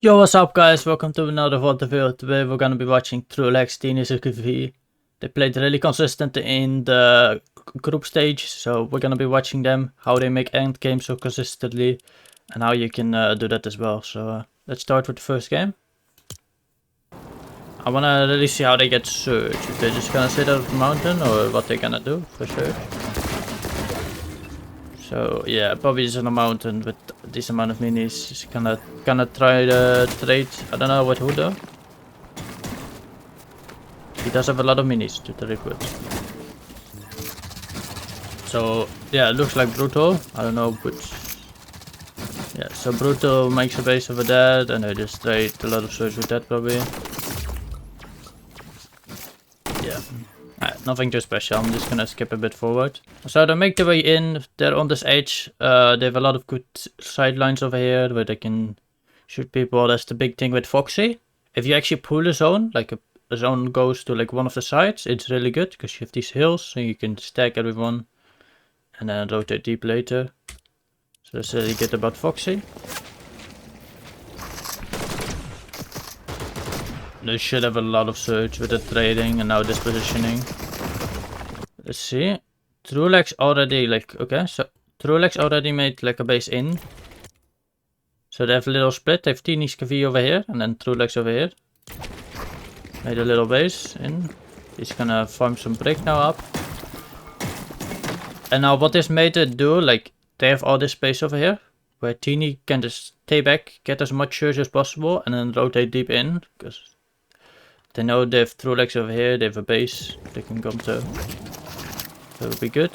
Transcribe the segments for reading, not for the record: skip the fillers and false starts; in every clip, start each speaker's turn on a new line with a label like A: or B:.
A: Yo, what's up guys? Welcome to another Vod-Reviewed. Today we're gonna be watching TruleX, T3eny, Skvii. They played really consistent in the group stage, so we're gonna be watching them, how they make end games so consistently, and how you can do that as well. So let's start with the first game. I wanna really see how they get Surge. If they're just gonna sit on the mountain or what they're gonna do for Surge. So yeah, probably just on a mountain with this amount of minis. Just gonna try the trade. I don't know what who though. He does have a lot of minis to trade with. So yeah, it looks like Brutal. I don't know which. Yeah, so Brutal makes a base over that, and I just trade a lot of surge with that probably. Yeah. Nothing too special, I'm just gonna skip a bit forward. So they make their way in, they're on this edge, they have a lot of good sidelines over here where they can shoot people. That's the big thing with Foxy. If you actually pull a zone, like a zone goes to like one of the sides, it's really good because you have these hills so you can stack everyone and then rotate deep later. So that's really good about Foxy. They should have a lot of surge with the trading and now this positioning. Let's see. TruleX already so TruleX already made like a base in. So they have a little split. They have T3eny, Skvii over here and then TruleX over here. Made a little base in. He's gonna farm some brick now up. And now what this made it do, like they have all this space over here. Where T3eny can just stay back, get as much surge as possible and then rotate deep in. Because they know they have TruleX over here, they have a base they can come to. So it'll be good.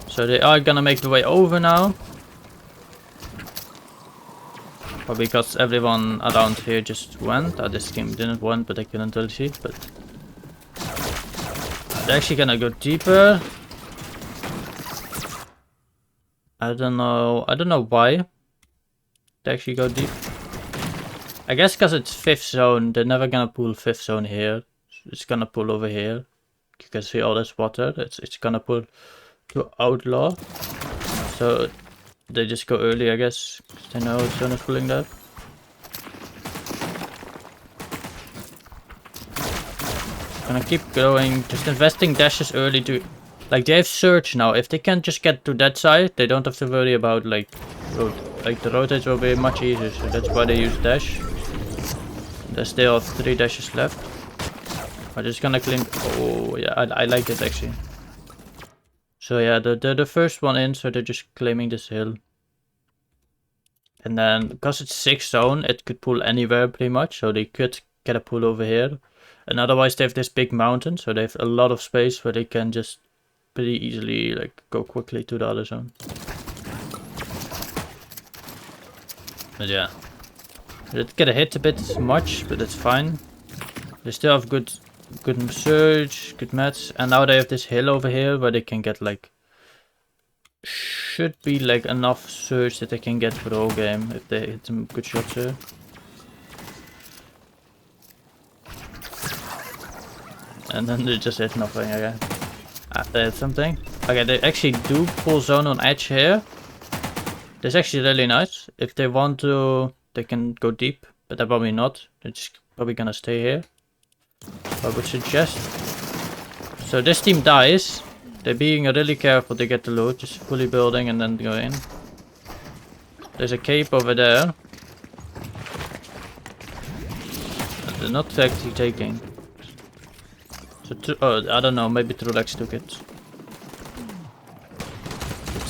A: So they are gonna make the way over now. Probably because everyone around here just went. This team didn't win, but I couldn't really see. But they're actually gonna go deeper. I don't know why they actually go deep. I guess because it's 5th zone, they're never gonna pull 5th zone here. It's gonna pull over here. You can see all this water. It's gonna pull to Outlaw. So they just go early, I guess. They know zone is pulling that. Gonna keep going, just investing dashes early to, like they have surge now. If they can just get to that side, they don't have to worry about like the rotates will be much easier. So that's why they use dash. They still have 3 dashes left. I'm just gonna claim. Oh yeah, I like it actually. So yeah, the first one in, so they're just claiming this hill. And then because it's 6th zone, it could pull anywhere pretty much. So they could get a pull over here. And otherwise they have this big mountain, so they have a lot of space where they can just pretty easily like go quickly to the other zone. But yeah. They did get a hit a bit much, but it's fine. They still have good surge, good mats, and now they have this hill over here where they can get like, should be like enough surge that they can get for the whole game if they hit some good shots here. And then they just hit nothing again. They hit something. Okay, they actually do pull zone on edge here. That's actually really nice. If they want to, they can go deep, but they're probably not. They're just probably gonna stay here. I would suggest. So this team dies. They're being really careful to get the loot, just fully building and then go in. There's a cape over there. They're not actually taking. So I don't know, maybe TruleX took it.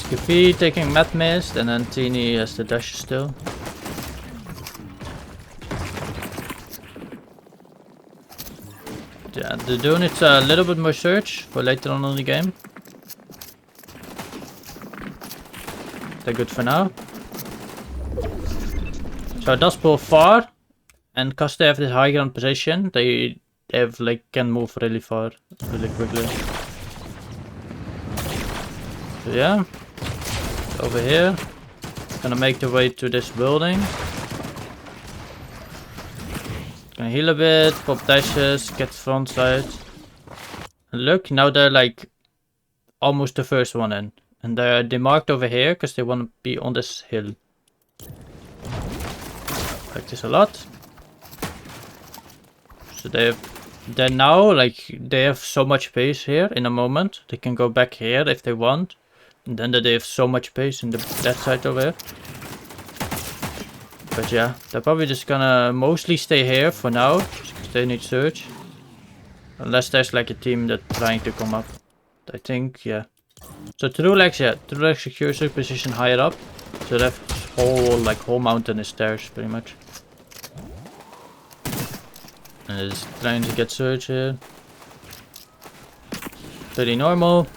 A: Skvii taking Mat Mist, and then T3eny has the dash still. Yeah, they're doing it a little bit more surge for later on in the game. They're good for now. So it does pull far, and because they have this high ground position, they have like can move really far, really quickly. So yeah, over here, gonna make the way to this building. Gonna heal a bit, pop dashes, get front side. And look, now they're like almost the first one in. And they marked over here because they want to be on this hill. Like this a lot. So they're now like they have so much space here in a moment. They can go back here if they want. And then they have so much space in that side over here. But yeah, they're probably just gonna mostly stay here for now. Because they need search. Unless there's like a team that's trying to come up. I think, yeah. So TruleX, yeah, TruleX secures their position higher up. So that whole mountain is theirs pretty much. And it's trying to get search here. Pretty normal.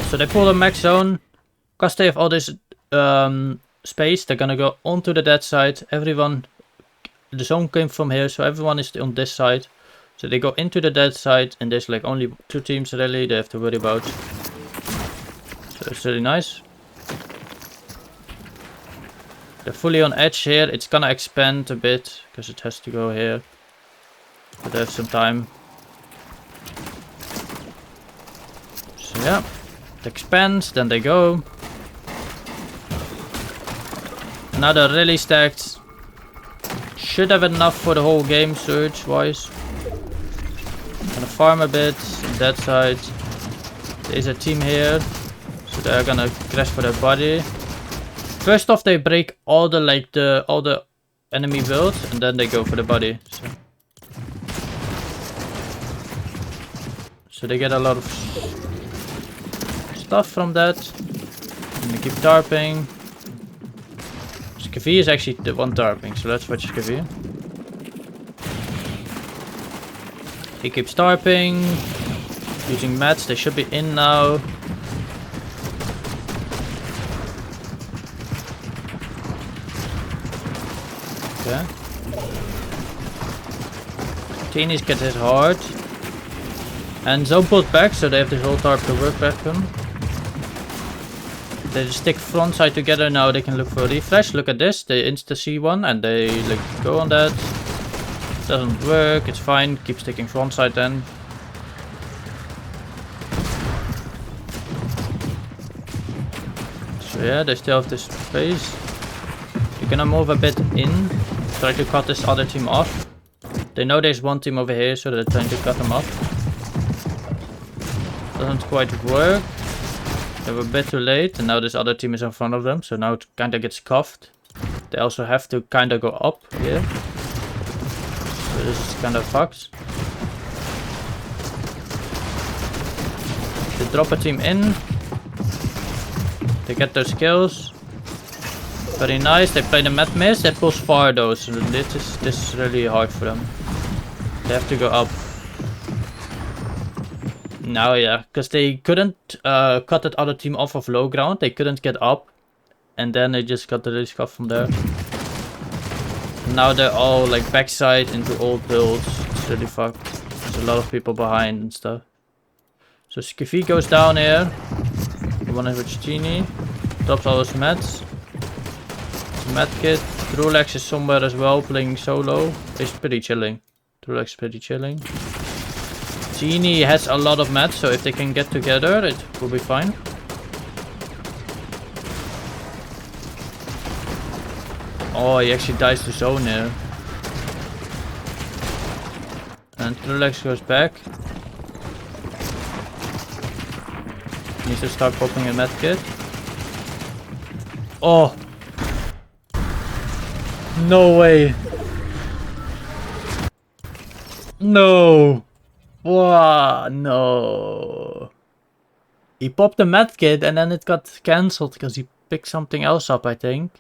A: So they pull the max zone. Because they have all this space, they're gonna go onto the dead side. Everyone, the zone came from here, so everyone is on this side. So they go into the dead side, and there's like only 2 teams really they have to worry about. So it's really nice. They're fully on edge here. It's gonna expand a bit because it has to go here. But they have some time. So yeah, it expands, then they go. Now they're really stacked. Should have enough for the whole game search wise. Gonna farm a bit on that side. There's a team here, so they're gonna crash for their body. First off, they break all the enemy builds, and then they go for the body. So they get a lot of stuff from that. And they keep tarping. Skvii is actually the one tarping, so let's watch Skvii. He keeps tarping, using mats. They should be in now. Okay. T3eny's get hit hard. And zone pulled back, so they have this whole tarp to work back on. They just stick front side together now. They can look for a refresh. Look at this. They insta see one and they like go on that. Doesn't work. It's fine. Keep sticking front side then. So yeah, they still have this space. You're gonna move a bit in. Try to cut this other team off. They know there's one team over here, so they're trying to cut them off. Doesn't quite work. They were a bit too late, and now this other team is in front of them, so now it kinda gets cuffed. They also have to kinda go up here. So this is kinda fucked. They drop a team in. They get those kills. Very nice. They play the mad miss. They push far though, so this is really hard for them. They have to go up. Now yeah, because they couldn't cut that other team off of low ground. They couldn't get up. And then they just got the risk off from there. Now they're all like backside into old builds. It's really fucked. There's a lot of people behind and stuff. So Skvii goes down here. The one with T3eny. Drops all his mats. Medkit. TruleX is somewhere as well playing solo. It's pretty chilling. TruleX is pretty chilling. T3eny has a lot of mats, so if they can get together, it will be fine. Oh, he actually dies to zone here. And TruleX goes back. Needs to start popping a medkit. Oh! No way! No! Wow, no. He popped the medkit and then it got cancelled because he picked something else up, I think.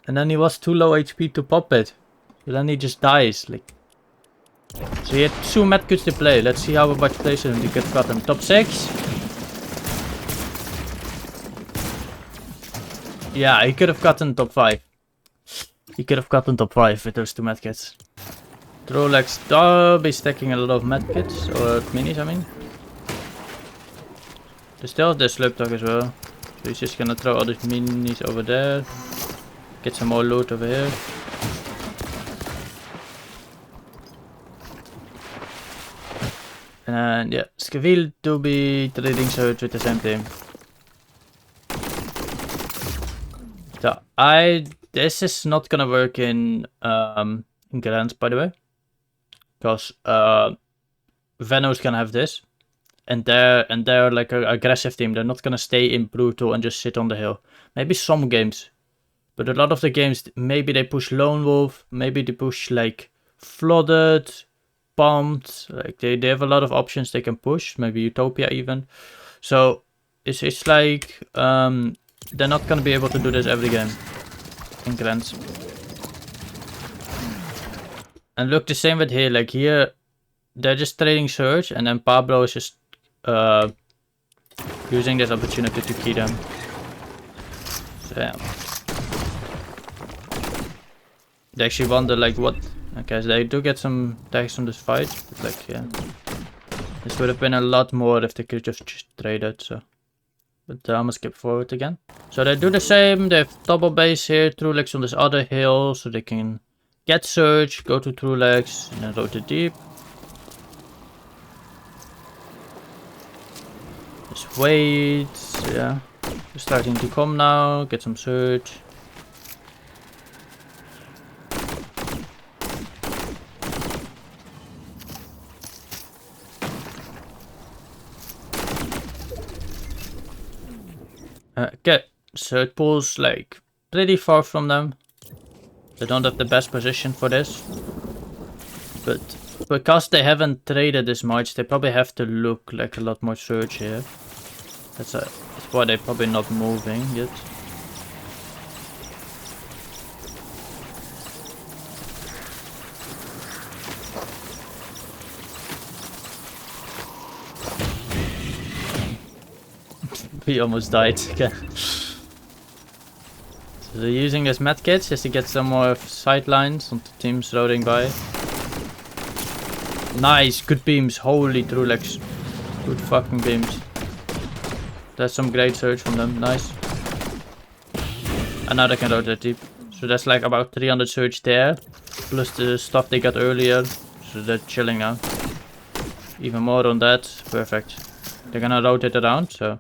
A: And then he was too low HP to pop it. So then he just dies. Like. So he had 2 medkits to play. Let's see how much placement he could got him. Top 6. Yeah, he could have gotten top 5. He could have gotten top 5 with those 2 medkits. TruleX will be stacking a lot of medkits, or minis I mean. They still have their slurp dog as well. So he's just gonna throw all these minis over there. Get some more loot over here. And yeah, Skvii to be trading search with the same team. So this is not gonna work in Grants, by the way, because Venom's gonna have this, and they're like an aggressive team. They're not gonna stay in brutal and just sit on the hill. Maybe some games, but a lot of the games, maybe they push Lone Wolf, maybe they push like Flooded, Pumped. Like they have a lot of options they can push. Maybe Utopia even. So it's like they're not gonna be able to do this every game in Grants. And look, the same with here. Like here, they're just trading Surge, and then Pablo is just using this opportunity to key them. So yeah. They actually wonder like what. Okay, so they do get some tags from this fight, but like yeah. This would have been a lot more if they could just traded, so. But I'm gonna skip forward again. So they do the same, they have double base here, TruleX on this other hill, so they can get Surge, go to TruleX, and then rotate deep. Just wait, yeah. They're starting to come now, get some Surge. Okay, Surge pool's like pretty far from them. They don't have the best position for this. But because they haven't traded this much, they probably have to look like a lot more Surge here. That's why they're probably not moving yet. We almost died again. So they're using this medkits just to get some more sightlines on the teams roading by. Nice, good beams. Holy TruleX. Good fucking beams. That's some great Surge from them. Nice. And now they can rotate deep. So that's like about 300 Surge there. Plus the stuff they got earlier. So they're chilling now. Even more on that. Perfect. They're gonna rotate around, so.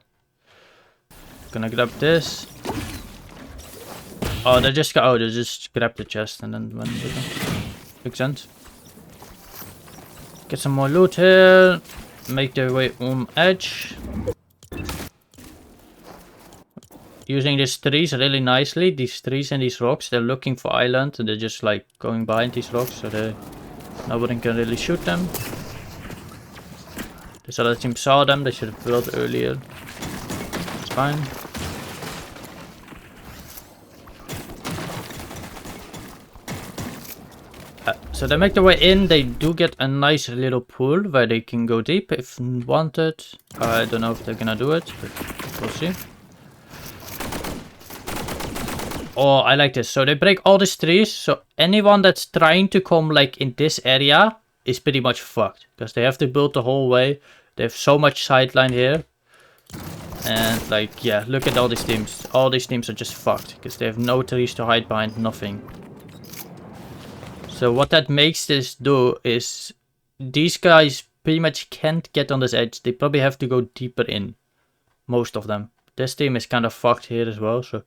A: Gonna grab this. Oh, they just grabbed the chest and then went with them. Makes sense. Get some more loot here. Make their way on edge. Using these trees really nicely. These trees and these rocks, they're looking for island and they're just like going behind these rocks, so nobody can really shoot them. This other team saw them, they should have built earlier. It's fine. So they make their way in, they do get a nice little pool where they can go deep if wanted. I don't know if they're gonna do it, but we'll see. Oh, I like this. So they break all these trees, so anyone that's trying to come like in this area is pretty much fucked. Because they have to build the whole way. They have so much sideline here. And like, yeah, look at all these teams. All these teams are just fucked. Because they have no trees to hide behind, nothing. So what that makes this do is these guys pretty much can't get on this edge. They probably have to go deeper in. Most of them. This team is kind of fucked here as well. So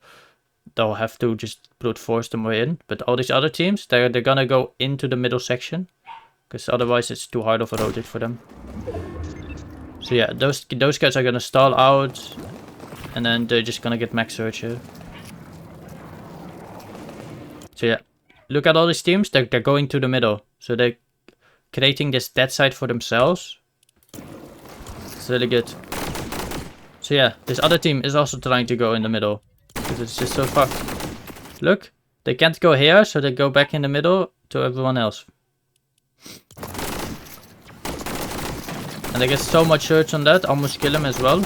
A: they'll have to just brute force them way in. But all these other teams, they're gonna go into the middle section. Because otherwise it's too hard of a rotate for them. So yeah, those guys are gonna stall out. And then they're just gonna get max search here. So yeah. Look at all these teams, they're going to the middle. So they're creating this dead side for themselves. It's really good. So yeah, this other team is also trying to go in the middle. Because it's just so fucked. Look, they can't go here, so they go back in the middle to everyone else. And they get so much search on that, almost kill him as well.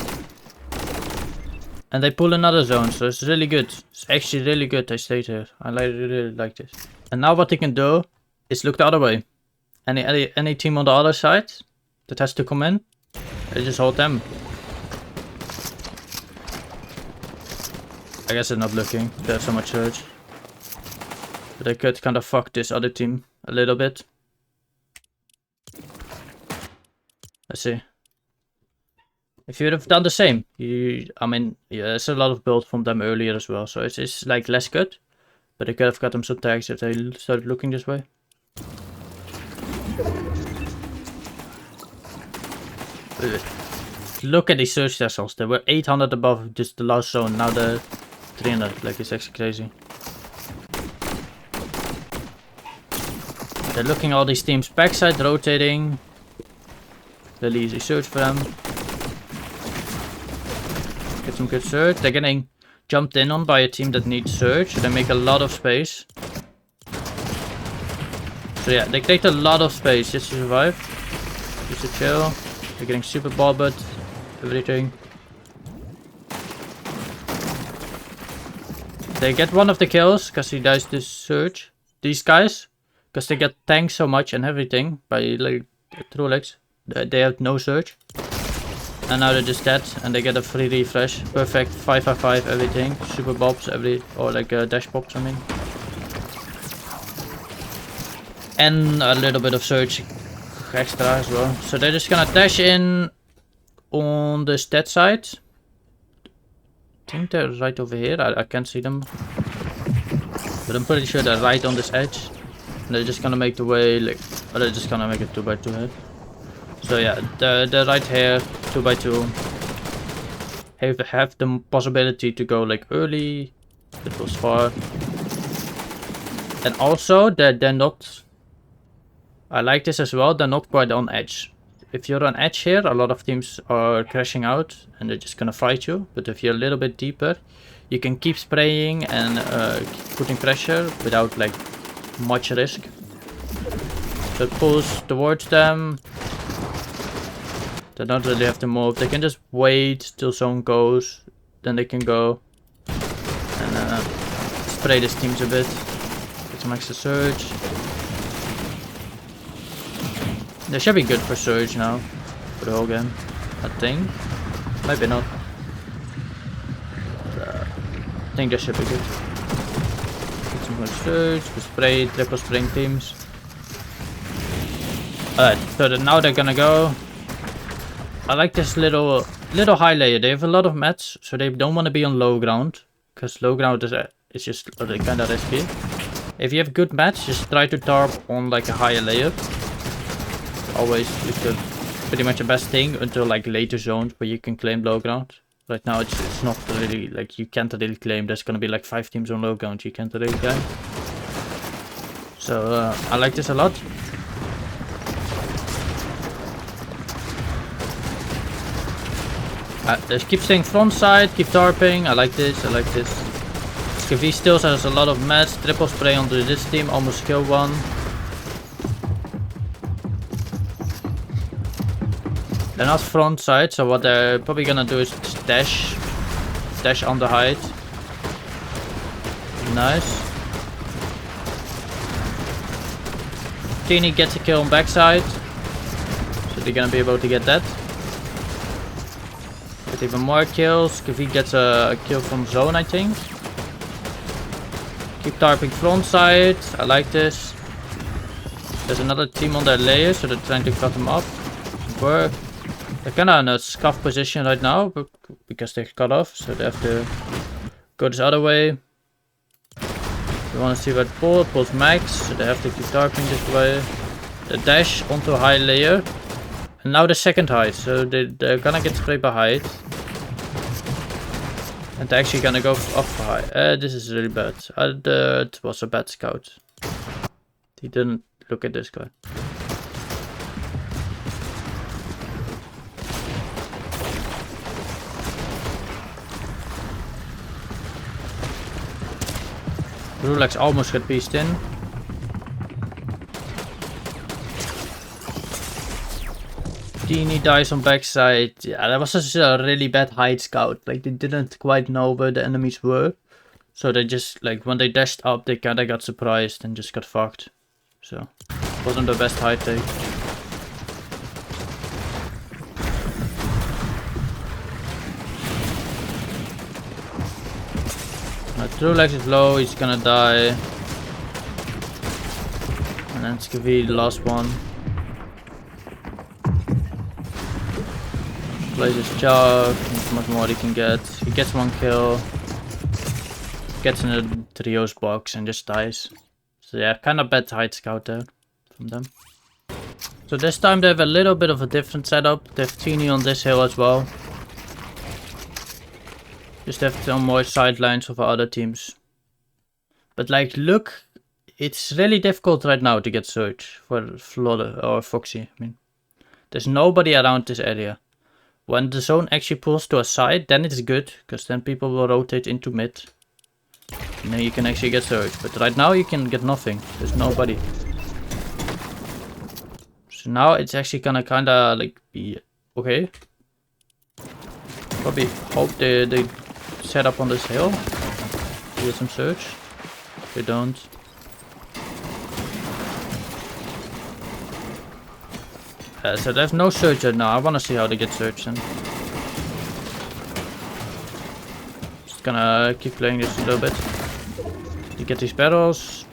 A: And they pull another zone, so it's really good. It's actually really good they stayed here. I really like this. And now what they can do is look the other way. Any team on the other side that has to come in, they just hold them. I guess they're not looking. They have so much search. But they could kind of fuck this other team a little bit. Let's see. If you would have done the same, I mean, yeah, there's a lot of build from them earlier as well, so it's like less good. But they could have got them some tags if they started looking this way. Look at these search vessels. They were 800 above just the last zone. Now they're 300. Like, it's actually crazy. They're looking at all these teams backside, rotating. Really easy search for them. Get some good search. They're getting jumped in on by a team that needs search. So they make a lot of space. So yeah, they take a lot of space just to survive. Just to chill. They're getting super bobbed. Everything. They get one of the kills because he dies to search. These guys, because they get tanked so much and everything by like TruleX. They have no search. And now they're just dead and they get a free refresh. Perfect 555 everything. Super bobs or like dash pops I mean. And a little bit of search extra as well. So they're just gonna dash in on the stat side. I think they're right over here. I can't see them. But I'm pretty sure they're right on this edge. And they're just gonna make the way like, or they're just gonna make it 2x2 here. So yeah, they're right here, 2x2. Have the possibility to go like early. It was far. And also they're not, I like this as well, they're not quite on edge. If you're on edge here, a lot of teams are crashing out and they're just gonna fight you. But if you're a little bit deeper, you can keep spraying and keep putting pressure without like much risk. So it pulls towards them. They don't really have to move. They can just wait till zone goes. Then they can go and spray these teams a bit. Get some extra surge. They should be good for surge now. For the whole game. I think. Maybe not. I think they should be good. Get some more surge. To spray, triple spraying teams. Alright, so now they're gonna go. I like this little high layer. They have a lot of mats, so they don't want to be on low ground, because low ground is just kind of risky. If you have good mats, just try to tarp on like a higher layer. Always pretty much the best thing until like later zones where you can claim low ground. Right now it's not really like you can't really claim. There's gonna be like 5 teams on low ground. You can't really claim. So I like this a lot. Just keep staying front side, keep tarping. I like this, I like this. Skvii still has a lot of mats. Triple spray onto this team, almost kill one. They're not front side, so what they're probably gonna do is just dash on the height. Nice. T3eny gets a kill on backside, so they're gonna be able to get that. Get even more kills. Skvii gets a kill from zone, I think. Keep tarping front side. I like this. There's another team on their layer, so they're trying to cut them up. Work. They're kind of in a scuff position right now, because they cut off, so they have to go this other way. You want to see what pulls max, so they have to keep tarping this way. The dash onto a high layer. And now the second height, so they're gonna get sprayed by height. And they're actually gonna go up for high. This is really bad. It was a bad scout. He didn't look at this guy. TruleX almost got pieced in. T3eny dies on backside. Yeah, that was just a really bad hide scout. Like, they didn't quite know where the enemies were. So they just, like, when they dashed up, they kinda got surprised and just got fucked. So, wasn't the best hide take. TruleX is low, he's gonna die. And then Skvii, the last one. Plays his jug, how much more he can get. He gets 1 kill. Gets in a trios box and just dies. So yeah, kind of bad hide scout there from them. So this time they have a little bit of a different setup. They have T3eny on this hill as well. Just have some more sidelines of other teams. But like, look, it's really difficult right now to get search for Vod or Foxy. I mean, there's nobody around this area. When the zone actually pulls to a side, then it's good, because then people will rotate into mid. And then you can actually get search. But right now you can get nothing. There's nobody. So now it's actually gonna kinda like be okay. Probably hope they set up on this hill. Get some search. They don't. So they have no search right now. I wanna see how they get search then. Just gonna keep playing this a little bit. You get these barrels.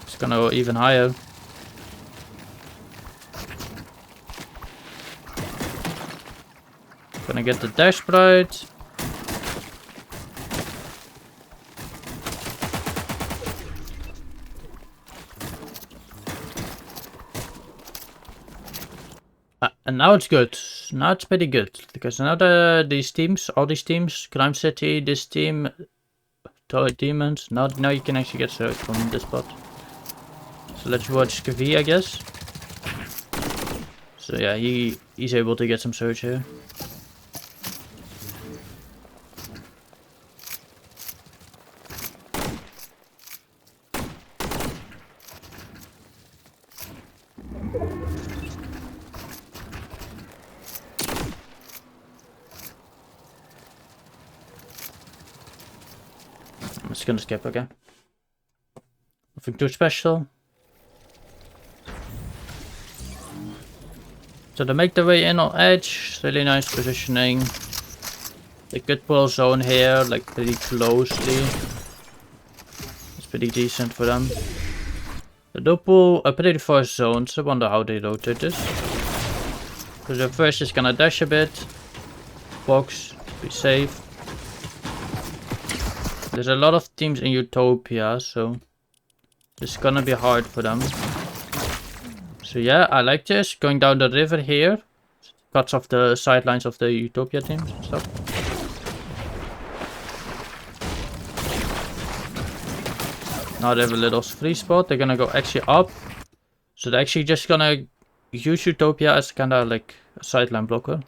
A: It's gonna go even higher. Gonna get the dash sprite. And now it's good. Now it's pretty good. Because now these teams, all these teams, Crime City, this team, Toy Demons, now you can actually get search from this spot. So let's watch Skvii, I guess. So yeah, he's able to get some search here. I'm just gonna skip, okay? Nothing too special. So they make their way in on edge, really nice positioning. They could pull zone here, like pretty closely. It's pretty decent for them. They do pull a pretty far zone, so I wonder how they rotate this. So they're first just gonna dash a bit. Box, be safe. There's a lot of teams in Utopia, so it's gonna be hard for them. So yeah, I like this. Going down the river here. Cuts off the sidelines of the Utopia teams and stuff. Now they have a little free spot. They're gonna go actually up. So they're actually just gonna use Utopia as kinda like a sideline blocker.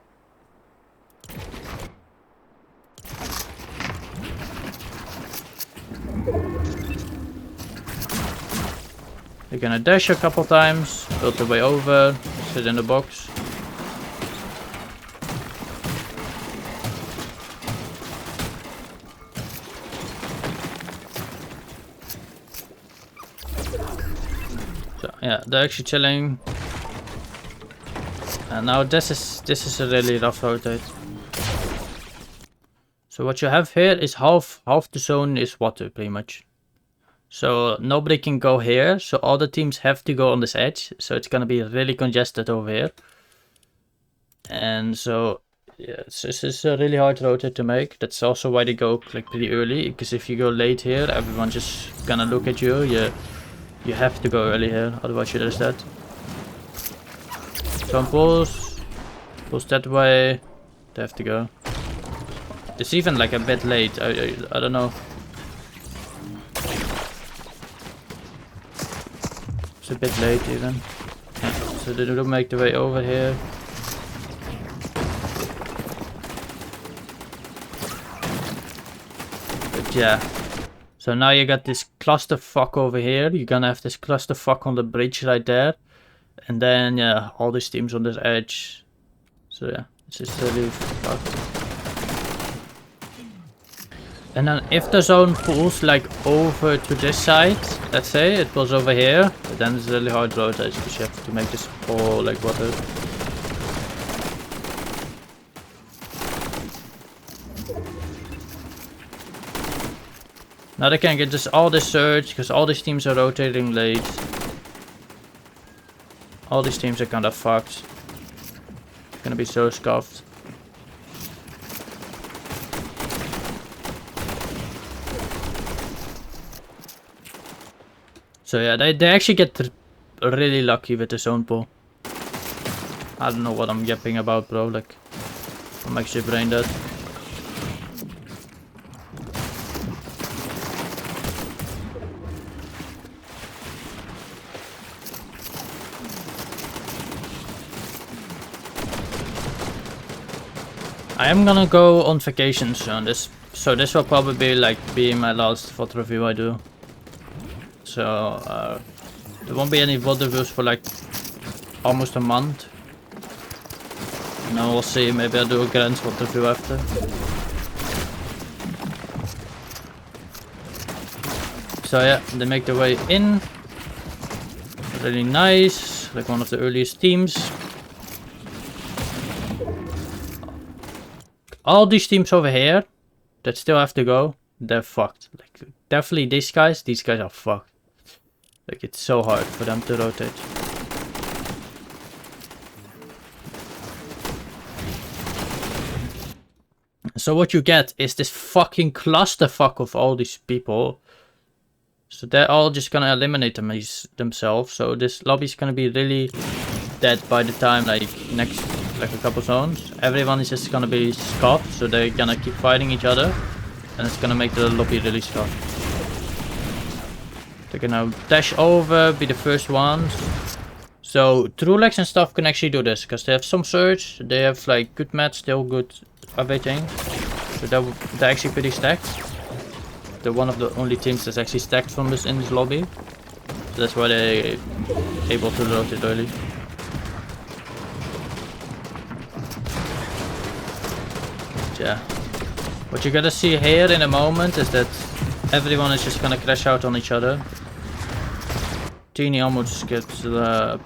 A: They're gonna dash a couple times, build their way over, sit in the box. So yeah, they're actually chilling. And now this is a really rough rotate. So what you have here is half the zone is water pretty much. So nobody can go here, so all the teams have to go on this edge, so it's gonna be really congested over here. And so yeah, this is a really hard rotate to make. That's also why they go like pretty early, because if you go late here, everyone's just gonna look at you. You have to go early here, otherwise you're just dead. Some pulls that way, they have to go. It's even like a bit late, I don't know. It's a bit late even. Yeah, so they do make the way over here. But yeah. So now you got this clusterfuck over here. You're gonna have this clusterfuck on the bridge right there. And then yeah, all these teams on this edge. So yeah, it's just really fucked. And then if the zone pulls like over to this side, let's say it pulls over here, but then it's really hard to rotate because you have to make this all like water. Now they can get just all this surge because all these teams are rotating late. All these teams are kind of fucked. Gonna be so scuffed. So yeah, they actually get really lucky with the zone pull. I don't know what I'm yapping about, bro. Like, I'm actually brain dead. I am gonna go on vacation soon. So this will probably be my last Vod review I do. So there won't be any Vod reviews for like almost a month. And then we'll see, maybe I'll do a grand Vod review after. So yeah, they make their way in. Really nice, like one of the earliest teams. All these teams over here that still have to go, they're fucked. Like, definitely these guys are fucked. Like, it's so hard for them to rotate. So what you get is this fucking clusterfuck of all these people. So they're all just gonna eliminate themselves. So this lobby's gonna be really dead by the time like a couple zones. Everyone is just gonna be scuffed, so they're gonna keep fighting each other. And it's gonna make the lobby really scuffed. They can now dash over, be the first ones. So TruleX and stuff can actually do this, because they have some surge, they have like good mats, still good everything. So they're actually pretty stacked. They're one of the only teams that's actually stacked from this in this lobby. So that's why they're able to rotate early. Yeah, what you're gonna see here in a moment is that everyone is just gonna crash out on each other. T3eny almost gets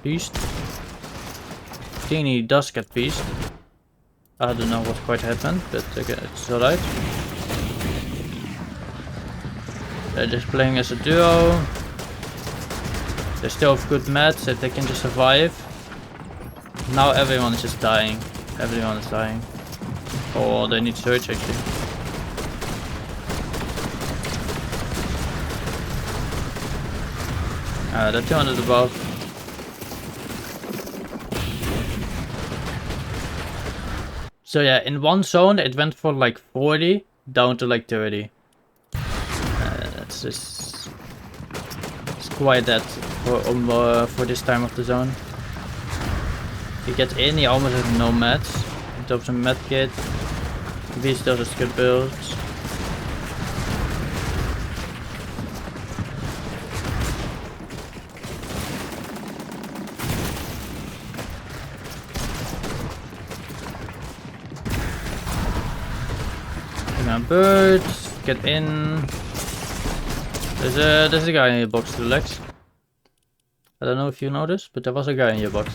A: pieced. T3eny does get pieced. I don't know what quite happened, but it's alright. They're just playing as a duo. They still have good mats that they can just survive. Now everyone is just dying. Everyone is dying. Oh, they need surge actually. They're 200 above. So yeah, in one zone it went from like 40 down to like 30. That's just... It's quite that for this time of the zone. He gets in, he almost has no mats. He drops a med kit. He still has good builds. Birds, get in. There's a guy in your box, TruleX. I don't know if you noticed, but there was a guy in your box.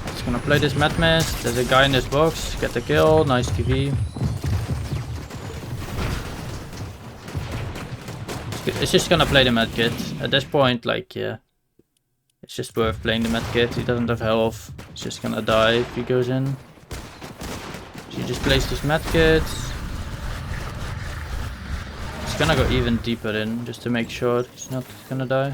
A: Just gonna play this madness. There's a guy in this box. Get the kill. Nice Skvii. It's just gonna play the medkit. At this point, like, yeah. It's just worth playing the medkit. He doesn't have health. He's just gonna die if he goes in. So he just plays this medkit. He's gonna go even deeper in just to make sure he's not gonna die.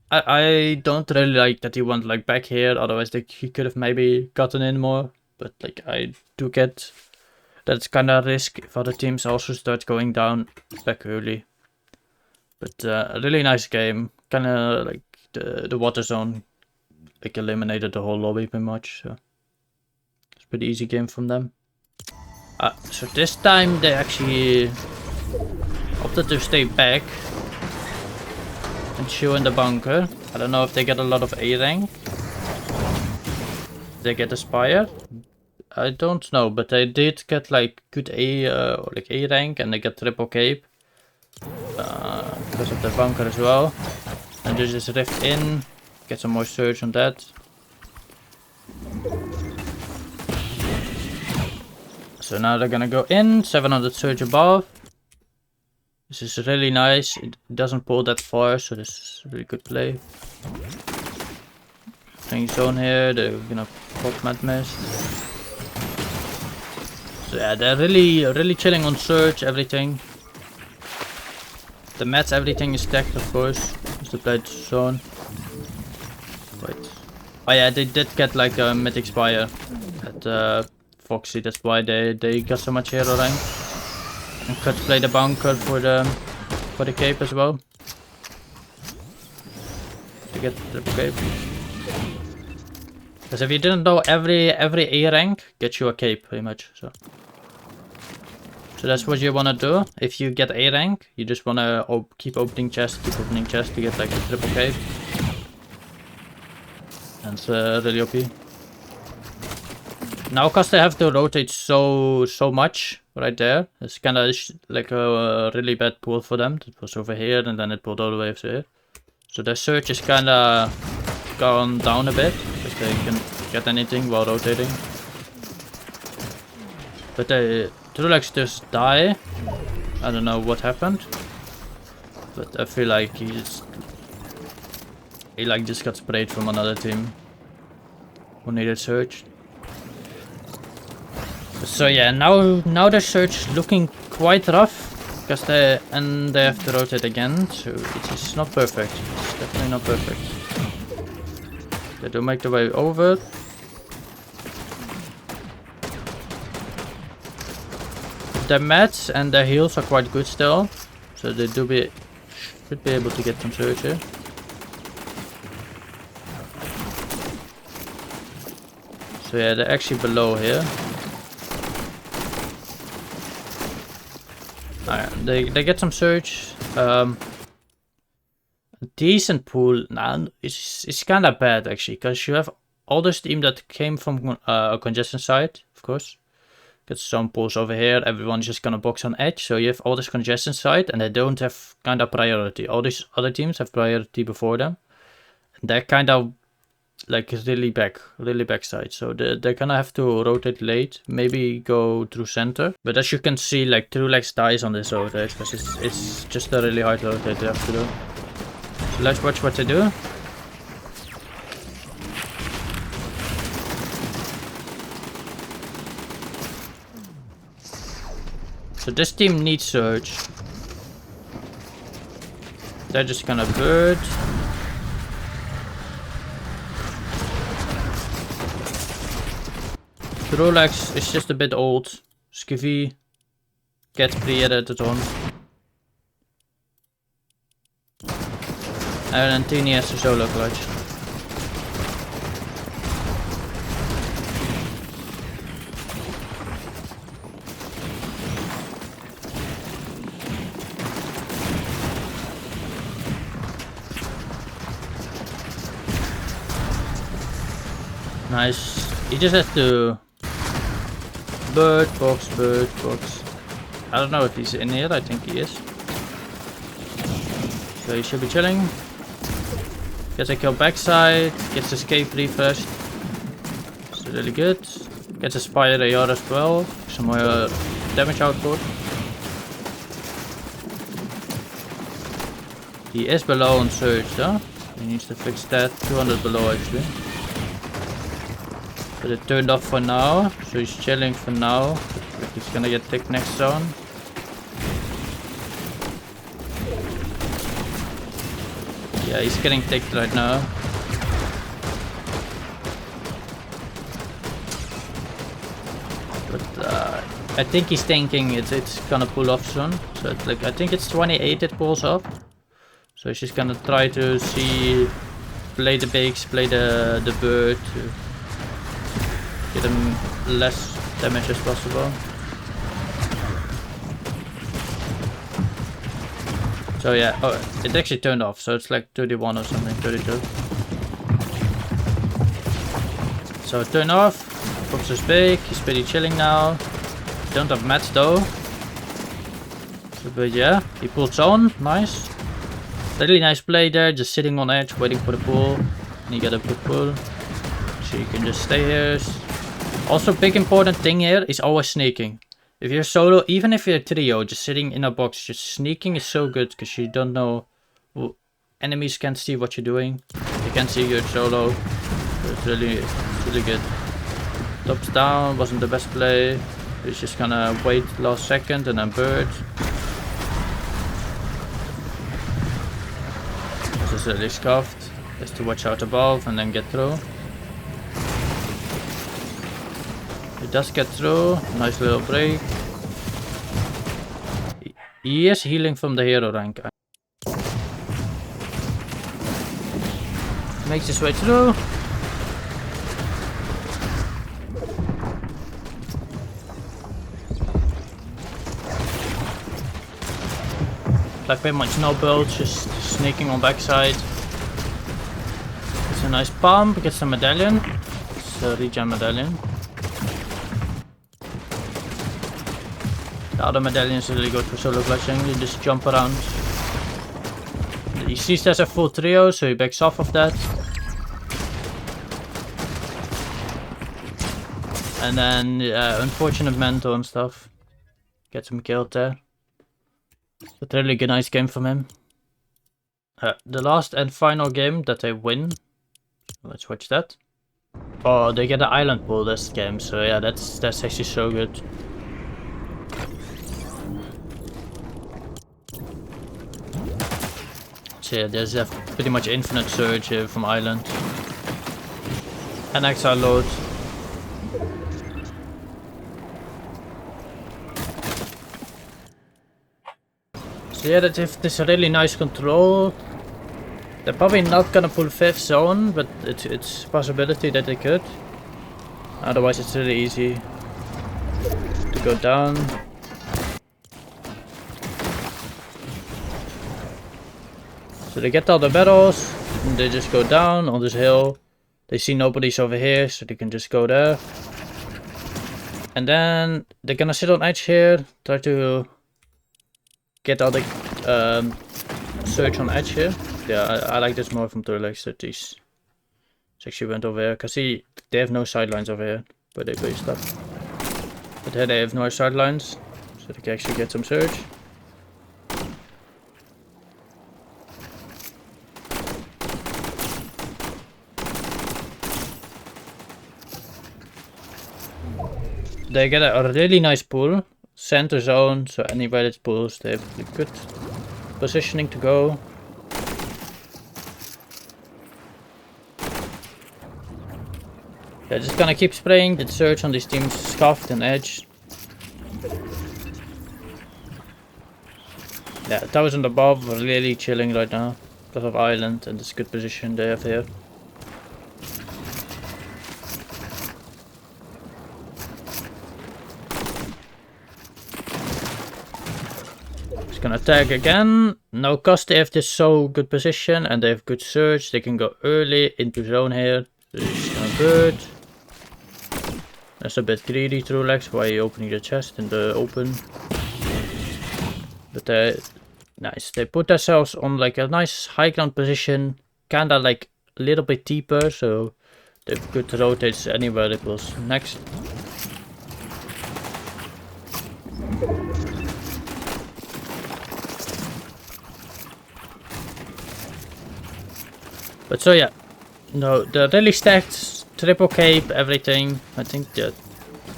A: I don't really like that he went like back here. Otherwise he could have maybe gotten in more. But like I do get that it's kind of a risk if other teams also start going down back early. But a really nice game. Kind of like the water zone like eliminated the whole lobby pretty much. So it's a pretty easy game from them. So this time they actually opted to stay back and chew in the bunker. I don't know if they get a lot of A rank. They get Aspire. I don't know, but they did get like good A rank, and they get triple cape. Because of the bunker as well. And they just rift in. Get some more surge on that. So now they're gonna go in, 700 surge above. This is really nice. It doesn't pull that far, so this is a really good play. Playing zone here, they're gonna pop Mad Mist. So yeah, they're really chilling on surge, everything. The mats, everything is stacked, of course. Just to play the zone. Wait. Oh yeah, they did get like a mythic spire at Foxy, that's why they got so much hero rank. And could play the bunker for the cape as well. To get the cape. Because if you didn't know, every A rank gets you a cape pretty much. So that's what you wanna do. If you get A rank, you just wanna keep opening chests to get like the triple cape. And it's really OP. Now, cause they have to rotate so much right there, it's kind of like a really bad pull for them. It was over here and then it pulled all the way over here. So their search is kind of gone down a bit because they can get anything while rotating. But they TruleX just die. I don't know what happened, but I feel like he like just got sprayed from another team who needed search. So yeah, now the search looking quite rough because they have to rotate again. So it's not perfect. It's definitely not perfect. They do make the way over. Their mats and their heals are quite good still, so they should be able to get some surge here. So yeah, they're actually below here. Alright, they get some surge. Decent pool. Nah, it's kind of bad actually, because you have all this team that came from a congestion side, of course. Get some pulls over here, everyone's just gonna box on edge, so you have all this congestion side and they don't have kind of priority. All these other teams have priority before them. And they're kind of like really backside, so they're gonna have to rotate late, maybe go through center. But as you can see, like TruleX dies on this rotate, because it's just a really hard rotate they have to do. So let's watch what they do. So this team needs surge. They're just gonna bird. TruleX is just a bit old. Skvii gets pre-edited on. And then T3eny has the solo clutch. Nice. He just has to bird box. I don't know if he's in here, I think he is. So he should be chilling. Gets a kill backside, gets the escape refreshed. It's really good. Gets a Spire AR as well. Some more damage output. He is below on surge though. He needs to fix that. 200 below actually. But it turned off for now, so he's chilling for now. He's gonna get ticked next zone. Yeah, he's getting ticked right now. But I think he's thinking it's gonna pull off soon. So it's like, I think it's 28 it pulls off. So he's just gonna try to play the bakes, play the bird. Get him less damage as possible. So yeah, oh, it actually turned off, so it's like 31 or something, 32. So turn off, Fox is big, he's pretty chilling now. Don't have mats though. So, but yeah, he pulled zone, nice. Really nice play there, just sitting on edge, waiting for the pull. And you get a good pull. So you can just stay here. Also, big important thing here is always sneaking. If you're solo, even if you're a trio, just sitting in a box, just sneaking is so good because you don't know. Enemies can't see what you're doing. They can't see you're solo. So it's really good. Tops down wasn't the best play. He's just gonna wait last second and then bird. This is really scuffed. Just to watch out above and then get through. It does get through. Nice little break. He is healing from the hero rank. Makes his way through. Like pretty much no build, just sneaking on backside. It's a nice pump, gets a medallion. It's a regen medallion. The other medallion is really good for solo clutching. You just jump around. He sees there's a full trio, so he backs off of that. And then unfortunate mentor and stuff. Gets him killed there. But really good, nice game from him. The last and final game that they win. Let's watch that. Oh, they get an island pool this game, so yeah, that's actually so good. So yeah, there's pretty much infinite surge here from island. And exile load. So yeah, that's this really nice control. They're probably not gonna pull 5th zone, but it's a possibility that they could. Otherwise it's really easy to go down. So they get all the battles, and they just go down on this hill. They see nobody's over here, so they can just go there. And then they're gonna sit on edge here, try to get all the search on edge here. Yeah, I like this more from TruleX, that these actually went over here. Cause see, they have no sidelines over here, where they base stuff. But here they have no sidelines, so they can actually get some search. They get a really nice pull, center zone, so anywhere that pulls, they have good positioning to go. Yeah, just gonna keep spraying the search on these teams, scuffed and edge. Yeah, 1000 above, really chilling right now because of island and this good position they have here. Gonna tag again. No cost, they have this so good position and they have good search. They can go early into zone here. So it's gonna bird. That's a bit greedy, TruleX. Why are you opening the chest in the open? But nice. They put themselves on like a nice high ground position, kinda like a little bit deeper, so they could rotate anywhere it was next. But so yeah, no, they're really stacked, triple cape, everything. I think that,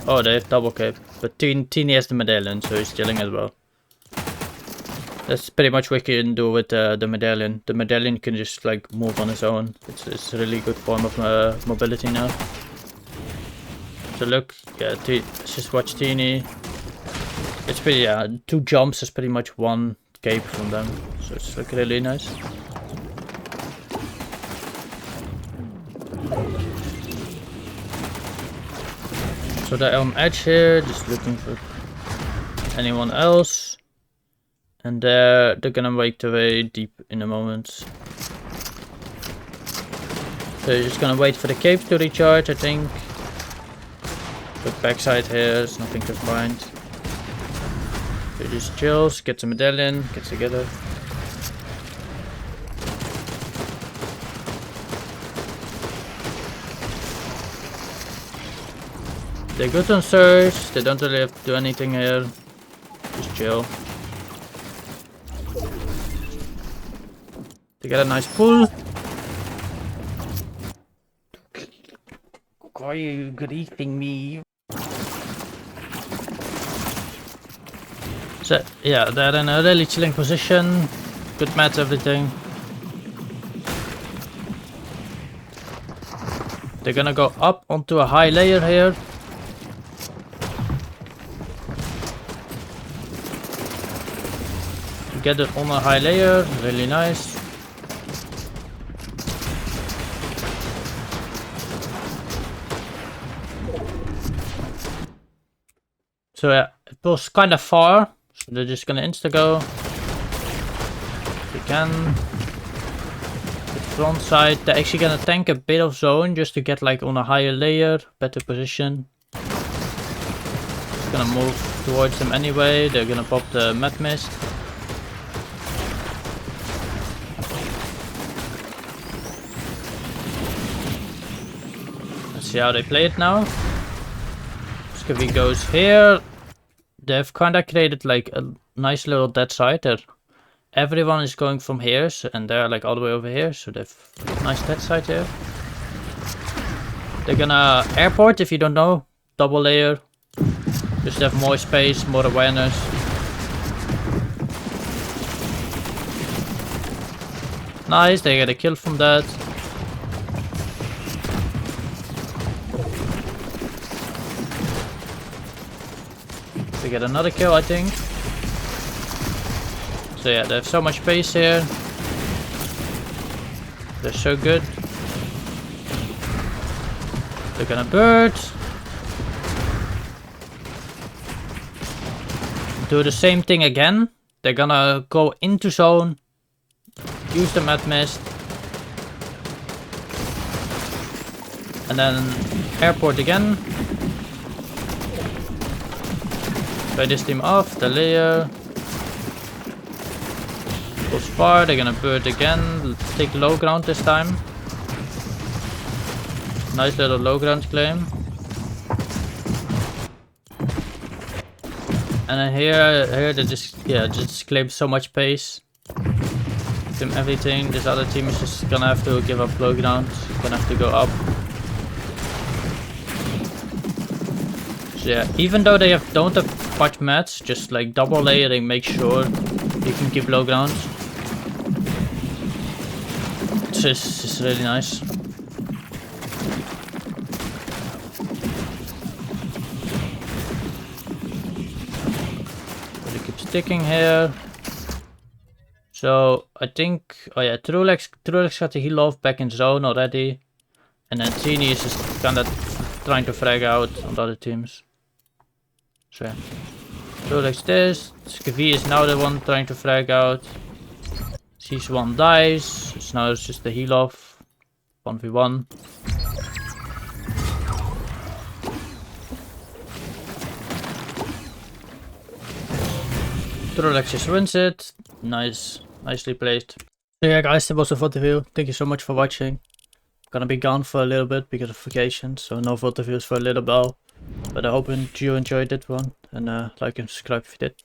A: oh, they have double cape, but T3eny has the medallion, so he's chilling as well. That's pretty much what you can do with the medallion. The medallion can just like move on its own. It's a really good form of mobility now. So look, yeah, let's just watch T3eny. It's pretty, yeah, 2 jumps is pretty much 1 cape from them, so it's like really nice. So they're on edge here, just looking for anyone else. And they're gonna make their way deep in a moment. So you're just gonna wait for the cape to recharge, I think. But backside here, there's nothing to find. So he just chills, gets a medallion, gets together. They're good on search, they don't really have to do anything here. Just chill. They get a nice pull. Why are you greeting me? So yeah, they're in a really chilling position. Good match, everything. They're gonna go up onto a high layer here. Get it on a high layer, really nice. So yeah, it was kind of far, so they're just gonna insta-go. If they can. The front side, they're actually gonna tank a bit of zone just to get like on a higher layer, better position. Just gonna move towards them anyway, they're gonna pop the mad mist. Let's see how they play it now. Skvii goes here. They've kind of created like a nice little dead side there. Everyone is going from here, and they're like all the way over here, so they've nice dead side here. They're gonna airport, if you don't know, double layer. Just have more space, more awareness. Nice, they get a kill from that. They get another kill, I think. So yeah, they have so much space here. They're so good. They're gonna bird. Do the same thing again. They're gonna go into zone. Use the mad mist. And then airport again. Play this team off, the layer. Goes far, they're gonna bird again. Take low ground this time. Nice little low ground claim. And then here they just claim so much pace. Claim everything. This other team is just gonna have to give up low ground. Gonna have to go up. So yeah, even though they don't have much mats, just like double layering, make sure you can keep low ground. It's just really nice. But it keeps sticking here. So I think, oh yeah, TruleX got the heal off back in zone already. And then T3eny is just kinda trying to frag out on the other teams. So yeah. TruleX this. Skvii is now the one trying to frag out. Sees one dies. So now it's just the heal off. 1v1. TruleX just wins it. Nice. Nicely played. So yeah guys, that was the VOD review. Thank you so much for watching. Gonna be gone for a little bit because of vacation, so no VOD reviews for a little while. But I hope you enjoyed that one, and like and subscribe if you did.